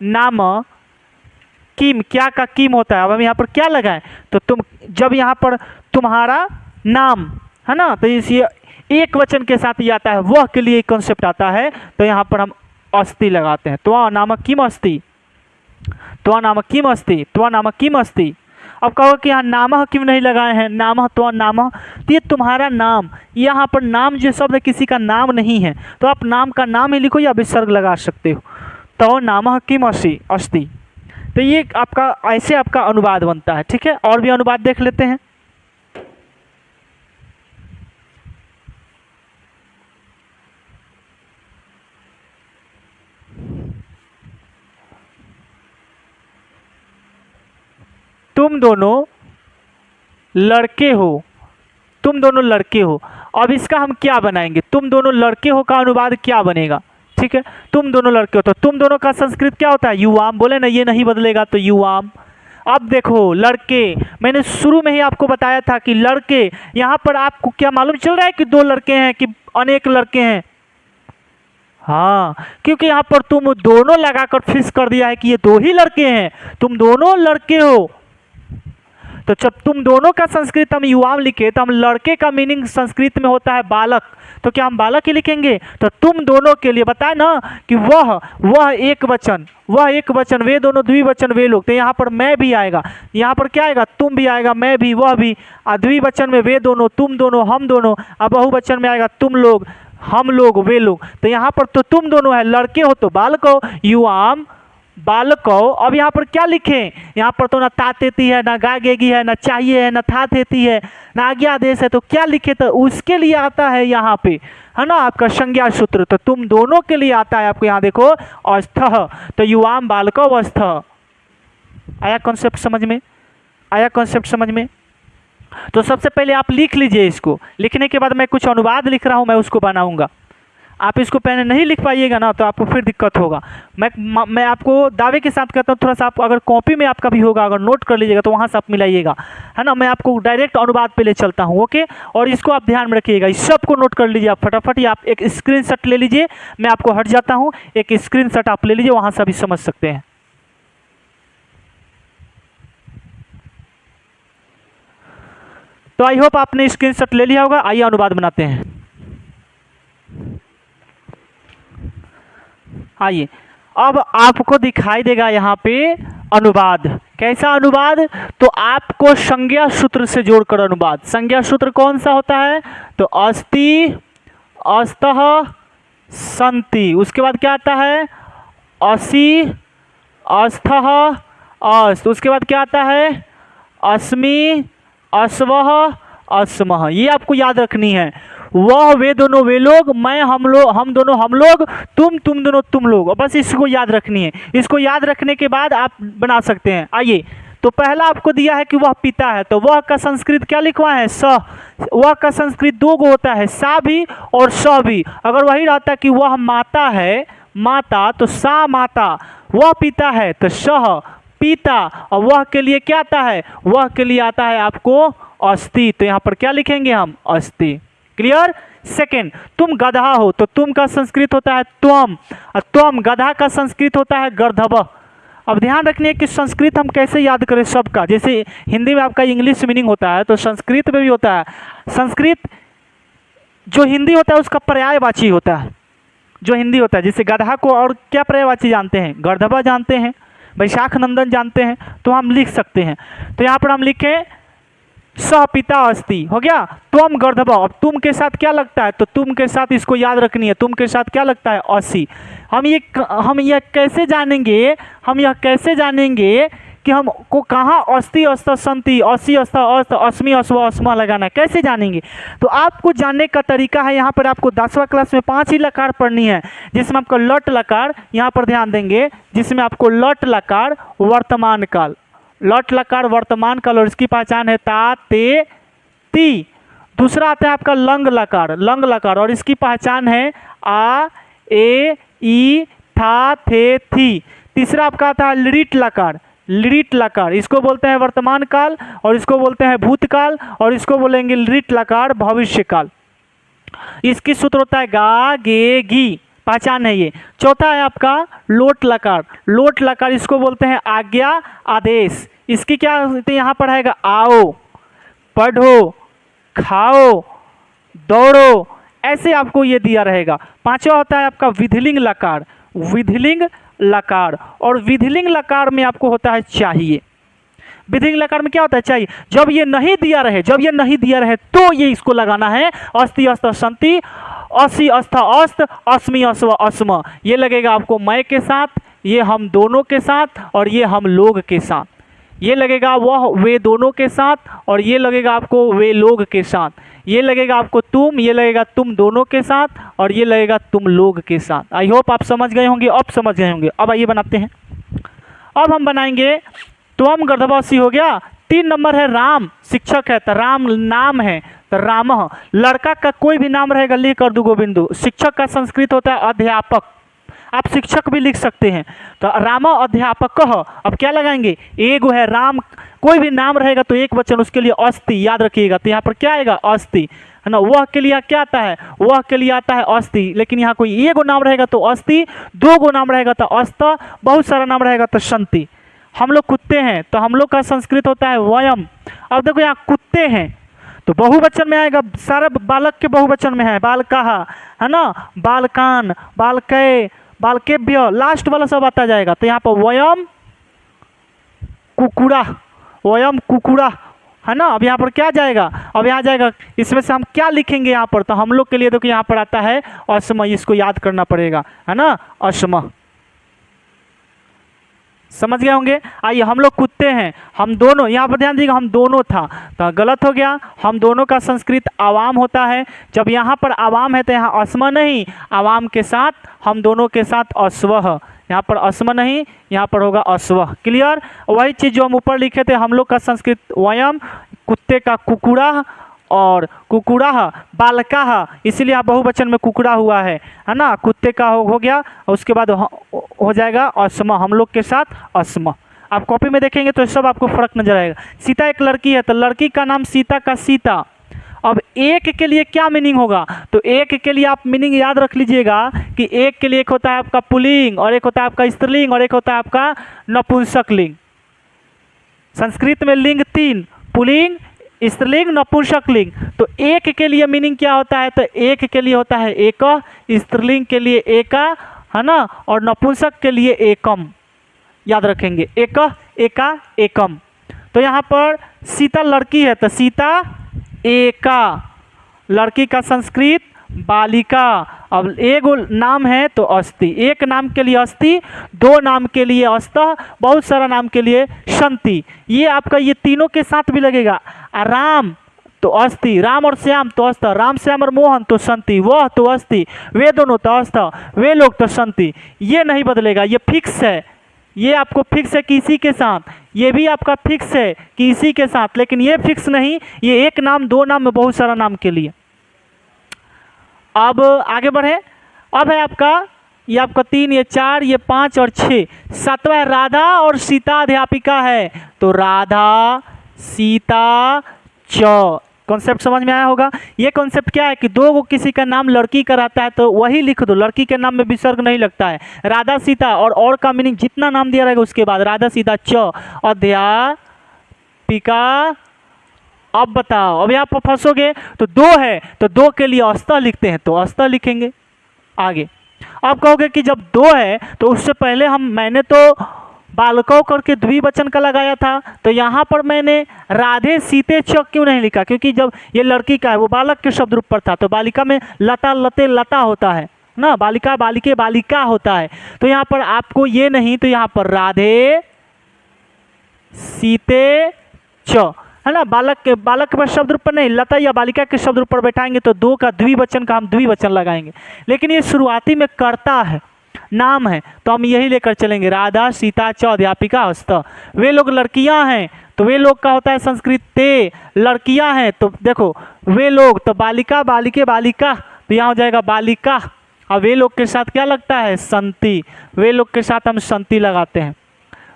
नाम किम, क्या का किम होता है। अब हम यहाँ पर क्या लगाएं? तो तुम, जब यहाँ पर तुम्हारा नाम है ना, तो इस एक वचन के साथ ही आता है, वह के लिए कॉन्सेप्ट आता है। तो यहाँ पर हम अस्ति लगाते हैं, त्व नाम किम अस्ति, त्व नाम किम अस्ति, त्व नाम किम अस्ति। अब कहो कि यहाँ नामः क्यों नहीं लगाए हैं? नामः त्व नामः, तो ये तुम्हारा नाम, यहाँ पर नाम जो शब्द किसी का नाम नहीं है, तो आप नाम का नाम ही लिखो या विसर्ग लगा सकते हो। तो नामः किम अस्ति। तो ये आपका ऐसे आपका अनुवाद बनता है, ठीक है। और भी अनुवाद देख लेते हैं। तुम दोनों लड़के हो, तुम दोनों लड़के हो। अब इसका हम क्या बनाएंगे? तुम दोनों लड़के हो का अनुवाद क्या बनेगा? ठीक है, तुम दोनों लड़के हो, तो तुम दोनों का संस्कृत क्या होता है? युवाम। बोले ना ये नहीं बदलेगा, तो युवाम। अब देखो लड़के, मैंने शुरू में ही आपको बताया था कि लड़के, यहाँ पर आपको क्या मालूम चल रहा है कि 2 लड़के हैं कि अनेक लड़के हैं? हाँ, क्योंकि यहाँ पर तुम दोनों लगाकर फिक्स कर दिया है कि ये 2 ही लड़के हैं, तुम दोनों लड़के हो। तो जब तुम दोनों का संस्कृत हम युवाम लिखे, तो हम लड़के का मीनिंग संस्कृत में होता है बालक, तो क्या हम बालक ही लिखेंगे? तो तुम दोनों के लिए बताए ना कि वह एक वचन, वह एक वचन, वे दोनों द्विवचन वे लोग। तो यहाँ पर मैं भी आएगा, यहाँ पर क्या आएगा? तुम भी आएगा, मैं भी, वह भी। द्विवचन में वे दोनों, तुम दोनों, हम दोनों। अब बहुवचन में आएगा तुम लोग, हम लोग, वे लोग। तो यहाँ पर तो तुम दोनों है, लड़के हो तो बालक हो, युवाम बालको। अब यहाँ पर क्या लिखें? यहाँ पर तो ना तातेती है, ना गागेगी है, ना चाहिए है, ना था थेती है, ना आज्ञा आदेश है। तो क्या लिखे? तो उसके लिए आता है यहाँ पे, है ना, आपका संज्ञा सूत्र। तो तुम दोनों के लिए आता है आपको, यहाँ देखो अस्थः, तो युवाम बालको अस्थः। आया कॉन्सेप्ट समझ में? आया कॉन्सेप्ट समझ में? तो सबसे पहले आप लिख लीजिए इसको। लिखने के बाद मैं कुछ अनुवाद लिख रहा हूँ, मैं उसको बनाऊंगा। आप इसको पहले नहीं लिख पाइएगा ना तो आपको फिर दिक्कत होगा। मैं आपको दावे के साथ कहता हूँ, थोड़ा सा आप अगर कॉपी में आपका भी होगा, अगर नोट कर लीजिएगा तो वहाँ से आप मिलाइएगा, है ना। मैं आपको डायरेक्ट अनुवाद पे ले चलता हूँ, ओके। और इसको आप ध्यान में रखिएगा, इस सब को नोट कर लीजिए आप फटाफट। या आप एक स्क्रीनशॉट ले लीजिए, मैं आपको हट जाता हूँ, एक स्क्रीनशॉट आप ले लीजिए, वहाँ से अभी समझ सकते हैं। तो आई होप आपने स्क्रीनशॉट ले लिया होगा। आइए अनुवाद बनाते हैं। आइए, अब आपको दिखाई देगा यहाँ पे अनुवाद। कैसा अनुवाद? तो आपको संज्ञा सूत्र से जोड़कर अनुवाद। संज्ञा सूत्र कौन सा होता है? तो अस्ति, अस्तः, सन्ति। उसके बाद क्या आता है? असि, अस्थः, अस्त। उसके बाद क्या आता है? अस्मि, अस्वः, अस्मः। ये आपको याद रखनी है। वह, वे दोनों, वे लोग, मैं, हम लोग, हम दोनों, हम लोग, तुम दोनों, तुम लोग। बस इसको याद रखनी है। इसको याद रखने के बाद आप बना सकते हैं। आइए, तो पहला आपको दिया है कि वह पिता है, तो वह का संस्कृत क्या लिखवा है? स। वह का संस्कृत दो गो होता है, सा भी और स भी। अगर वही रहता कि वह माता है, माता, तो सा माता। वह पिता है तो सह पिता। और वह के लिए क्या आता है? वह के लिए आता है आपको अस्ति। तो यहाँ पर क्या लिखेंगे हम? अस्ति। क्लियर? सेकेंड, तुम गधा हो, तो तुम का संस्कृत होता है त्वम, और त्वम गधा का संस्कृत होता है गर्धव। अब ध्यान रखनी है कि संस्कृत हम कैसे याद करें सबका। जैसे हिंदी में आपका इंग्लिश मीनिंग होता है, तो संस्कृत में भी होता है। संस्कृत जो हिंदी होता है उसका पर्यायवाची होता है, जो हिंदी होता है। जैसे गधा को और क्या पर्यायवाची जानते हैं? गर्धवा जानते हैं, वैशाख नंदन जानते हैं, तो हम लिख सकते हैं। तो यहाँ पर हम लिखें सह पिता अस्ति, हो गया। तुम गर्धव, अब तुम के साथ क्या लगता है? तो तुम के साथ इसको याद रखनी है, तुम के साथ क्या लगता है? अस्सी। हम यह कैसे जानेंगे? हम यह कैसे जानेंगे कि हमको कहाँ अस्ति, अस्त, संति, अस्सी, अस्त, अस्त, अस्मि, अस्व, अस्म लगाना है? कैसे जानेंगे? तो आपको जानने का तरीका है, यहाँ पर आपको 10वां क्लास में 5 ही लकार पढ़नी है, जिसमें आपको लट लकार, यहाँ पर ध्यान देंगे, जिसमें आपको लट लकार वर्तमान काल, लट लकार वर्तमान काल, और इसकी पहचान है ता, ते, ती। दूसरा आता है आपका लंग लकार, लंग लकार, और इसकी पहचान है आ, ए, ई, था, थे, थी। तीसरा आपका आता है लिट लकार, लिट लकार, इसको बोलते हैं वर्तमान काल, और इसको बोलते हैं भूतकाल, और इसको बोलेंगे लिट लकार भविष्य काल। इसकी सूत्र होता है गा, गे, गी, पहचान है ये। चौथा है आपका लोट लकार, लोट लकार, इसको बोलते हैं आज्ञा, आदेश। इसकी क्या यहाँ पर है? आओ, पढ़ो, खाओ, दौड़ो, ऐसे आपको ये दिया रहेगा। पांचवा होता है आपका विधिलिंग लकार, विधिलिंग लकार, और विधिलिंग लकार में आपको होता है चाहिए। विधिलिंग लकार में क्या होता है? चाहिए। जब ये नहीं दिया रहे, जब ये नहीं दिया रहे तो ये इसको लगाना है अस्ति, अस्त, संति, असि, अस्थ, अस्त, अस्मि, अस्व, अस्म। ये लगेगा आपको मैं के साथ, ये हम दोनों के साथ, और ये हम लोग के साथ। ये लगेगा वह, वे दोनों के साथ, और ये लगेगा आपको वे लोग के साथ। ये लगेगा आपको तुम, ये लगेगा तुम दोनों के साथ, और ये लगेगा तुम लोग के साथ। आई होप आप समझ गए होंगे, अब समझ गए होंगे। अब आइए बनाते हैं। अब हम बनाएंगे त्वम गर्धवासी हो गया। 3 नंबर है राम, शिक्षक है, तो राम नाम है, तो राम। लड़का का कोई भी नाम रहेगा, लिख कर दो गोविंदु। शिक्षक का संस्कृत होता है अध्यापक, आप शिक्षक भी लिख सकते हैं, तो राम अध्यापक। अब क्या लगाएंगे? एगो है राम, कोई भी नाम रहेगा तो एक वचन, उसके लिए अस्ति, याद रखिएगा। तो यहाँ पर क्या आएगा? अस्ति, है ना। वह के लिए क्या आता है? वह के लिए आता है अस्ति, लेकिन यहाँ कोई एगो नाम रहेगा तो अस्ति, 2 गो नाम रहेगा तो अस्त, बहुत सारा नाम रहेगा तो संति। हम लोग कुत्ते हैं, तो हम लोग का संस्कृत होता है वयम। अब देखो यहाँ कुत्ते हैं तो बहुवचन में आएगा, सारा बालक के बहुवचन में है, बालकाः, है ना, बालकान, बालकै, बालकेभ्य, लास्ट वाला सब आता जाएगा। तो यहाँ पर वयम कुकुड़ा, वयम कुकुड़ा, है ना। अब यहाँ पर क्या जाएगा? अब यहाँ जाएगा, इसमें से हम क्या लिखेंगे यहाँ पर? तो हम लोग के लिए देखो यहाँ पर आता है अस्म, इसको याद करना पड़ेगा, है ना, अस्म। समझ गए होंगे। आइए, हम लोग कुत्ते हैं, हम दोनों, यहाँ पर ध्यान दीजिएगा, हम दोनों था तो गलत हो गया। हम दोनों का संस्कृत आवाम होता है। जब यहाँ पर आवाम है तो यहाँ अस्म नहीं, आवाम के साथ, हम दोनों के साथ अस्वः, यहाँ पर अस्म नहीं, यहाँ पर होगा अस्वः। क्लियर? वही चीज़ जो हम ऊपर लिखे थे, हम लोग का संस्कृत वयम, कुत्ते का कुकुड़ा, और कुकुराह बालकाह, इसीलिए यहाँ बहुवचन में कुकुरा हुआ है ना। कुत्ते का हो गया और उसके बाद हो जाएगा अस्म, हम लोग के साथ अस्म। आप कॉपी में देखेंगे तो सब आपको फर्क नजर आएगा। सीता एक लड़की है तो लड़की का नाम सीता का सीता। अब एक के लिए क्या मीनिंग होगा, तो एक के लिए आप मीनिंग याद रख लीजिएगा कि एक के लिए एक होता है आपका पुल्लिंग और एक होता है आपका स्त्रीलिंग और एक होता है आपका नपुंसक लिंग। संस्कृत में लिंग 3, पुल्लिंग, स्त्रीलिंग, नपुंसक लिंग। तो एक के लिए मीनिंग क्या होता है, तो एक के लिए होता है एक, स्त्रीलिंग के लिए एका, है ना, और नपुंसक के लिए एकम। याद रखेंगे एक, एका, एकम। तो यहाँ पर सीता लड़की है तो सीता एका, लड़की का संस्कृत बालिका। अब एक नाम है तो अस्ति, एक नाम के लिए अस्ति, दो नाम के लिए अस्तः, बहुत सारा नाम के लिए संति। ये आपका ये तीनों के साथ भी लगेगा। राम तो अस्ति, राम और श्याम तो अस्त, राम श्याम और मोहन तो संति, वह तो अस्ति, वे दोनों तो अस्त, वे लोग तो संति। ये नहीं बदलेगा, ये फिक्स है। ये आपको फिक्स है कि इसी के साथ, ये भी आपका फिक्स है कि इसी के साथ, लेकिन ये फिक्स नहीं, ये एक नाम दो नाम में बहुत सारा नाम के लिए। अब आगे बढ़े। अब है आपका ये आपका 3, ये 4, ये 5 और 6। सातवां है राधा और सीता अध्यापिका है तो राधा सीता च। कॉन्सेप्ट समझ में आया होगा। ये कॉन्सेप्ट क्या है कि दो को किसी का नाम लड़की का रहता है तो वही लिख दो, लड़की के नाम में विसर्ग नहीं लगता है। राधा सीता और का मीनिंग जितना नाम दिया रहेगा उसके बाद राधा सीता च अध्यापिका। अब बताओ, अब यहाँ पर फंसोगे तो दो है तो दो के लिए अस्तः लिखते हैं तो अस्तः लिखेंगे। आगे अब कहोगे कि जब दो है तो उससे पहले मैंने तो बालकों करके द्विवचन का लगाया था, तो यहाँ पर मैंने राधे सीते च क्यों नहीं लिखा, क्योंकि जब ये लड़की का है वो बालक के शब्द रूप पर था, तो बालिका में लता लते लता होता है ना, बालिका बालिके बालिका होता है। तो यहाँ पर आपको ये नहीं, तो यहाँ पर राधे सीते च, है ना, बालक के शब्द रूप पर नहीं, लता या बालिका के शब्द रूप पर बैठाएंगे तो दो का द्विवचन का हम द्विवचन लगाएंगे। लेकिन ये शुरुआती में कर्ता है, नाम है, तो हम यही लेकर चलेंगे राधा सीता च अध्यापिका हस्त। वे लोग लड़कियां हैं तो वे लोग का होता है संस्कृत ते, लड़कियां हैं तो देखो वे लोग तो बालिका बालिके बालिका, तो यहाँ हो जाएगा बालिका। और वे लोग के साथ क्या लगता है संति, वे लोग के साथ हम संति लगाते हैं।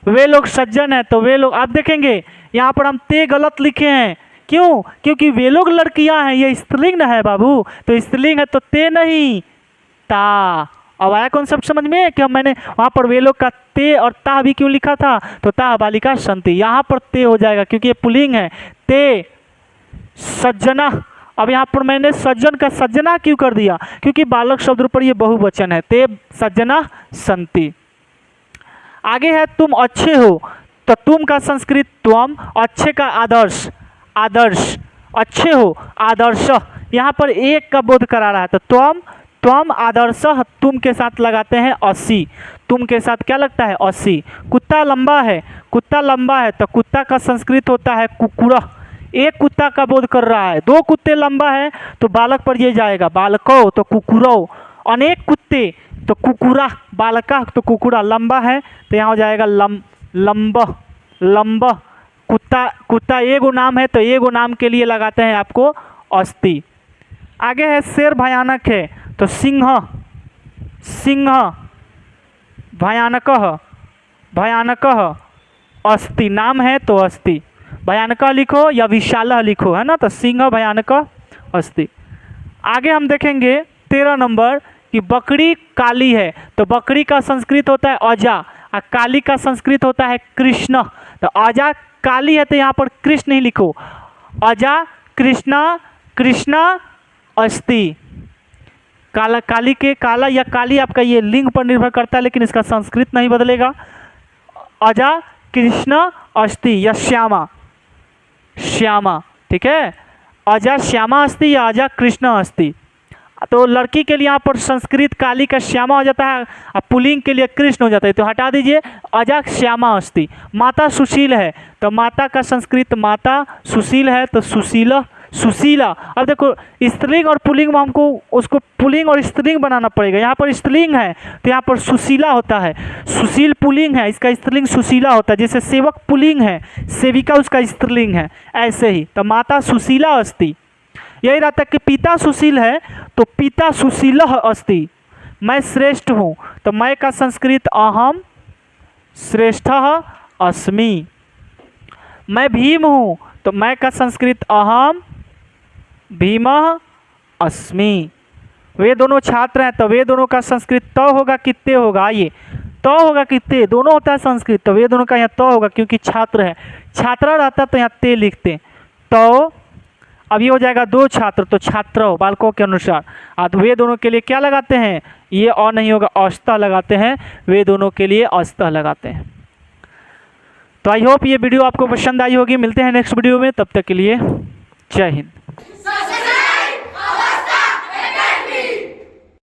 वे लोग सज्जन है तो वे लोग, आप देखेंगे यहाँ पर हम ते गलत लिखे हैं, क्यों, क्योंकि वे लोग लड़कियां हैं, ये स्त्रीलिंग है बाबू, तो स्त्रीलिंग है तो ते नहीं ता। अब आया कॉन्सेप्ट समझ में कि मैंने वहाँ पर वे लोग का ते और ता भी क्यों लिखा था, तो ता बालिका संति, यहाँ पर ते हो जाएगा क्योंकि ये पुल्लिंग है। ते सज्जना, अब यहाँ पर मैंने सज्जन का सज्जना क्यों कर दिया, क्योंकि बालक शब्द पर ये बहुवचन है, ते सज्जना संति। आगे है तुम अच्छे हो तो तुम का संस्कृत त्वम, अच्छे का आदर्श, आदर्श, अच्छे हो आदर्श, यहाँ पर एक का बोध करा रहा है तो त्वम आदर्श, तुम के साथ लगाते हैं 80, तुम के साथ क्या लगता है 80। कुत्ता लंबा है, कुत्ता लंबा है तो कुत्ता का संस्कृत होता है कुकुरा, एक कुत्ता का बोध कर रहा है, दो कुत्ते लंबा है तो बालक पर ये जाएगा बालको तो कुकुरो, अनेक कुत्ते तो कुकुरा, बालका तो कुकुरा, लंबा है तो यहाँ हो जाएगा लंब, कुत्ता एगो नाम है तो एगो नाम के लिए लगाते हैं आपको अस्ति। आगे है शेर भयानक है तो सिंह, भयानक अस्ति, नाम है तो अस्ति, भयानक लिखो या विशाल लिखो, है ना, तो सिंह भयानक अस्ति। आगे हम देखेंगे 13 नंबर कि बकरी काली है तो बकरी का संस्कृत होता है अजा और काली का संस्कृत होता है कृष्ण, तो अजा काली है तो यहाँ पर कृष्ण ही लिखो, अजा कृष्णा अस्ति। काला, काली के काला या काली आपका ये लिंग पर निर्भर करता है लेकिन इसका संस्कृत नहीं बदलेगा। अजा कृष्ण अस्ति या श्यामा, ठीक है, अजा श्यामा अस्ति या अजा कृष्ण अस्ति। तो लड़की के लिए यहाँ पर संस्कृत काली का श्यामा हो जाता है और पुल्लिंग के लिए कृष्ण हो जाता है, तो हटा दीजिए अजा श्यामा अस्ति। माता सुशील है तो माता का संस्कृत माता, सुशील है तो सुशीला। अब देखो स्त्रीलिंग और पुल्लिंग में हमको उसको पुल्लिंग और स्त्रीलिंग बनाना पड़ेगा। यहाँ पर स्त्रीलिंग है तो यहाँ पर सुशीला होता है, सुशील पुल्लिंग है, इसका स्त्रीलिंग सुशीला होता है। जैसे सेवक पुल्लिंग है, सेविका उसका स्त्रीलिंग है, ऐसे ही तो माता सुशीला अस्ति। यही रहता है कि पिता सुशील है तो पिता सुशीलः अस्ति। मैं श्रेष्ठ हूँ तो मैं का संस्कृत अहम श्रेष्ठः अस्मि। मैं भीम हूँ तो मैं का संस्कृत अहम भीमः अस्मि। वे दोनों छात्र हैं तो वे दोनों का संस्कृत त होगा कि ते होगा, आइए त होगा कि ते, दोनों होता है संस्कृत, तो वे दोनों का यहाँ त होगा क्योंकि छात्र है, छात्रा रहता तो यहाँ ते लिखते। तो अब ये हो जाएगा दो छात्र तो छात्र बालकों के अनुसार। अब वे दोनों के लिए क्या लगाते हैं, ये और नहीं होगा औस्ता लगाते हैं, वे दोनों के लिए अस्ता लगाते हैं। तो आई होप ये वीडियो आपको पसंद आई होगी। मिलते हैं नेक्स्ट वीडियो में, तब तक के लिए जय हिंद।